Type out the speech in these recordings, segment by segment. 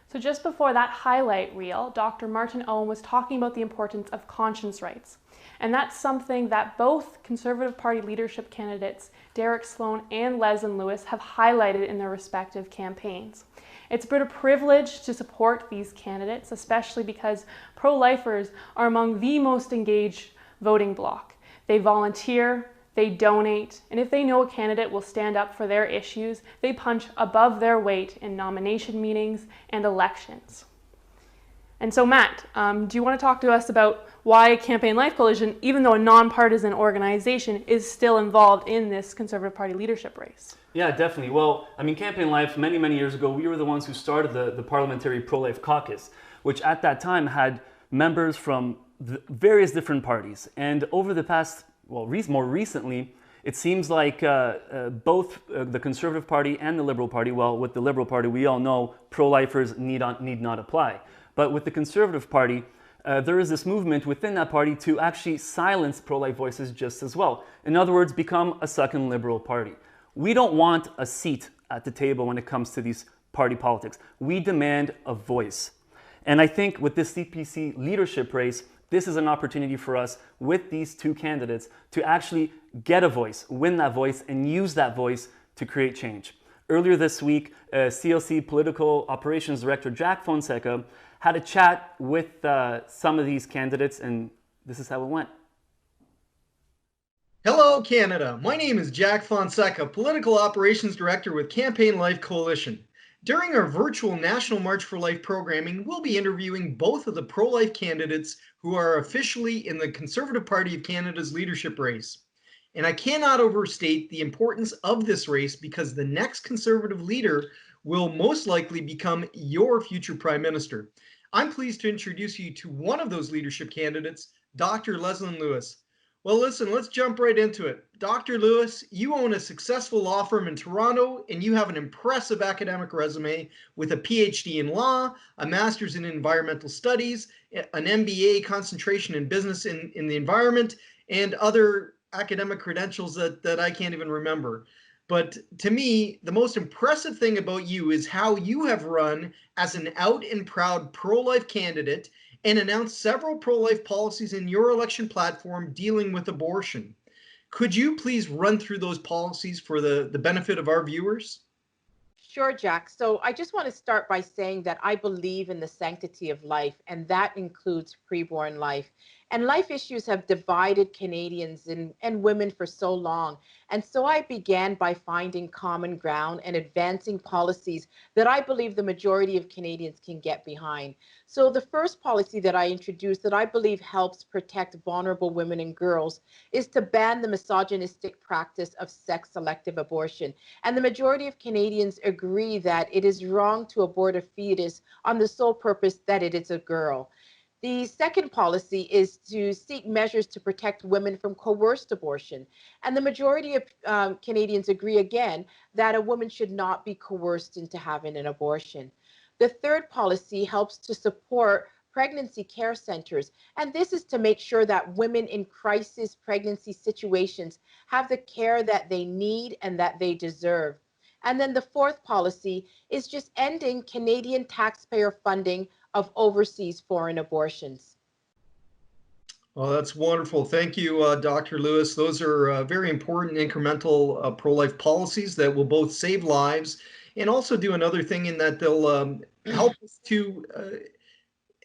So just before that highlight reel, Dr. Martin Owen was talking about the importance of conscience rights. And that's something that both Conservative Party leadership candidates, Derek Sloan and Leslyn Lewis, have highlighted in their respective campaigns. It's been a privilege to support these candidates, especially because pro-lifers are among the most engaged voting bloc. They volunteer, they donate, and if they know a candidate will stand up for their issues, they punch above their weight in nomination meetings and elections. And so Matt, do you want to talk to us about why Campaign Life Coalition, even though a nonpartisan organization, is still involved in this Conservative Party leadership race? Yeah, definitely. Well, I mean, Campaign Life, many, many years ago, we were the ones who started the Parliamentary Pro-Life Caucus, which at that time had members from various different parties. And over the past, well, more recently, it seems like both the Conservative Party and the Liberal Party, well, with the Liberal Party, we all know pro-lifers need not apply. But with the Conservative Party, there is this movement within that party to actually silence pro-life voices just as well. In other words, become a second Liberal Party. We don't want a seat at the table when it comes to these party politics. We demand a voice. And I think with this CPC leadership race, this is an opportunity for us with these two candidates to actually get a voice, win that voice, and use that voice to create change. Earlier this week, CLC Political Operations Director Jack Fonseca had a chat with some of these candidates, and this is how it went. Hello, Canada. My name is Jack Fonseca, Political Operations Director with Campaign Life Coalition. During our virtual National March for Life programming, we'll be interviewing both of the pro-life candidates who are officially in the Conservative Party of Canada's leadership race. And I cannot overstate the importance of this race because the next Conservative leader will most likely become your future Prime Minister. I'm pleased to introduce you to one of those leadership candidates, Dr. Leslyn Lewis. Well, listen, let's jump right into it. Dr. Lewis, you own a successful law firm in Toronto, and you have an impressive academic resume with a PhD in law, a master's in environmental studies, an MBA concentration in business in the environment, and other academic credentials that I can't even remember. But to me, the most impressive thing about you is how you have run as an out and proud pro-life candidate and announced several pro-life policies in your election platform dealing with abortion. Could you please run through those policies for the benefit of our viewers? Sure, Jack. So I just want to start by saying that I believe in the sanctity of life, and that includes preborn life. And life issues have divided Canadians and women for so long. And so I began by finding common ground and advancing policies that I believe the majority of Canadians can get behind. So the first policy that I introduced that I believe helps protect vulnerable women and girls is to ban the misogynistic practice of sex-selective abortion. And the majority of Canadians agree that it is wrong to abort a fetus on the sole purpose that it is a girl. The second policy is to seek measures to protect women from coerced abortion. And the majority of Canadians agree again that a woman should not be coerced into having an abortion. The third policy helps to support pregnancy care centers. And this is to make sure that women in crisis pregnancy situations have the care that they need and that they deserve. And then the fourth policy is just ending Canadian taxpayer funding of overseas foreign abortions. Well, that's wonderful. Thank you, Dr. Lewis. Those are very important incremental pro-life policies that will both save lives and also do another thing in that they'll help us to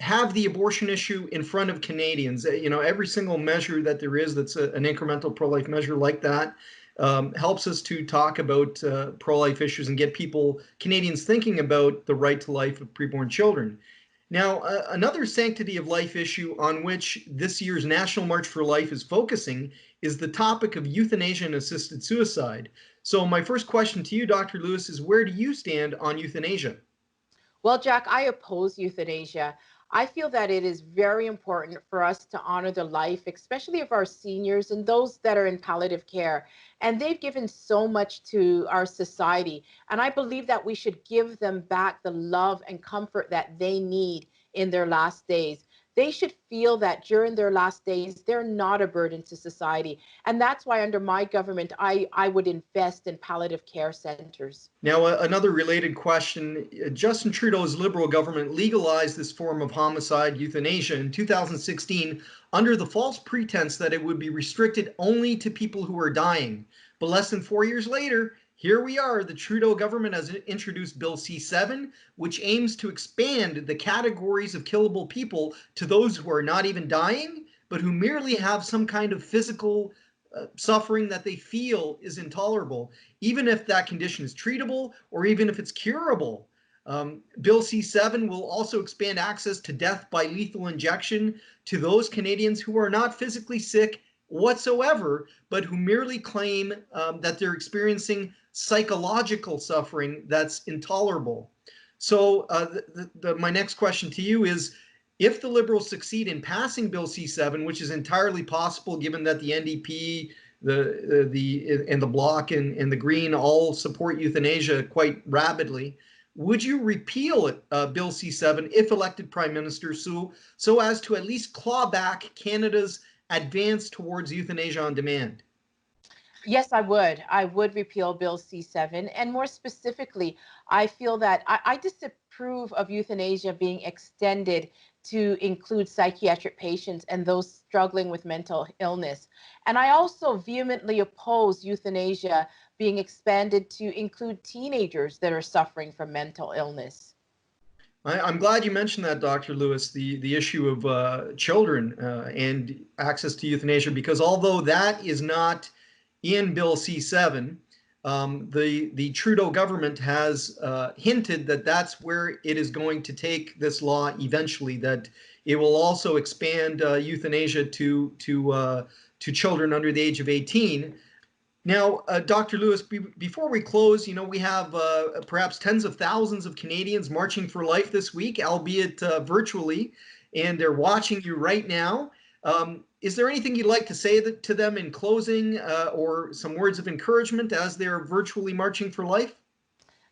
have the abortion issue in front of Canadians. You know, every single measure that there is that's an incremental pro-life measure like that helps us to talk about pro-life issues and get Canadians thinking about the right to life of preborn children. Now, another sanctity of life issue on which this year's National March for Life is focusing is the topic of euthanasia and assisted suicide. So my first question to you, Dr. Lewis, is where do you stand on euthanasia? Well, Jack, I oppose euthanasia. I feel that it is very important for us to honor the life, especially of our seniors and those that are in palliative care. And they've given so much to our society. And I believe that we should give them back the love and comfort that they need in their last days. they should feel that during their last days, they're not a burden to society. And that's why under my government, I would invest in palliative care centers. Now, another related question. Justin Trudeau's Liberal government legalized this form of homicide, euthanasia, in 2016 under the false pretense that it would be restricted only to people who are dying. But less than 4 years later, here we are. The Trudeau government has introduced Bill C-7, which aims to expand the categories of killable people to those who are not even dying, but who merely have some kind of physical suffering that they feel is intolerable, even if that condition is treatable or even if it's curable. Bill C-7 will also expand access to death by lethal injection to those Canadians who are not physically sick whatsoever, but who merely claim that they're experiencing psychological suffering that's intolerable. So my next question to you is, if the Liberals succeed in passing Bill C-7, which is entirely possible given that the NDP, the Bloc and the Green all support euthanasia quite rapidly, would you repeal Bill C-7 if elected Prime Minister, so as to at least claw back Canada's advance towards euthanasia on demand? Yes, I would. I would repeal Bill C-7. And more specifically, I feel that I disapprove of euthanasia being extended to include psychiatric patients and those struggling with mental illness. And I also vehemently oppose euthanasia being expanded to include teenagers that are suffering from mental illness. I'm glad you mentioned that, Dr. Lewis, the issue of children and access to euthanasia, because although that is not in Bill C-7, the Trudeau government has hinted that that's where it is going to take this law eventually, that it will also expand euthanasia to children under the age of 18. Now, Dr. Lewis, before we close, we have perhaps tens of thousands of Canadians marching for life this week, albeit virtually, and they're watching you right now. Is there anything you'd like to say to them in closing, or some words of encouragement as they're virtually marching for life?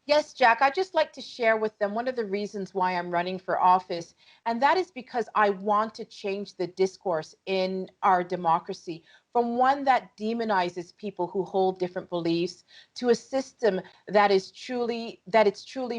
Yes, Jack, I'd just like to share with them one of the reasons why I'm running for office, and that is because I want to change the discourse in our democracy from one that demonizes people who hold different beliefs to a system that it's truly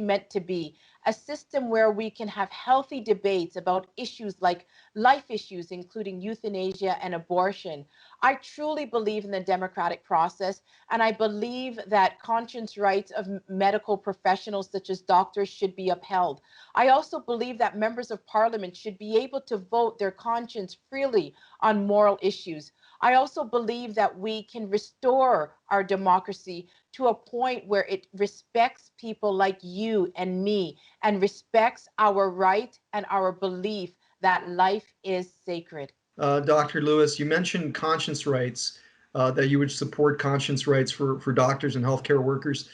meant to be. A system where we can have healthy debates about issues like life issues, including euthanasia and abortion. I truly believe in the democratic process, and I believe that conscience rights of medical professionals such as doctors should be upheld. I also believe that members of parliament should be able to vote their conscience freely on moral issues. I also believe that we can restore our democracy to a point where it respects people like you and me and respects our right and our belief that life is sacred. Dr. Lewis, you mentioned conscience rights, that you would support conscience rights for doctors and healthcare workers.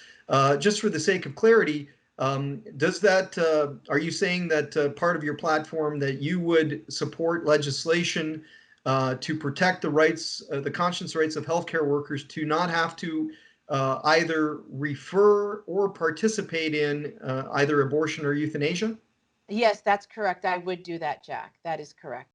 Just for the sake of clarity, are you saying that part of your platform that you would support legislation to protect the rights, the conscience rights of healthcare workers to not have to either refer or participate in either abortion or euthanasia? Yes, that's correct. I would do that, Jack. That is correct.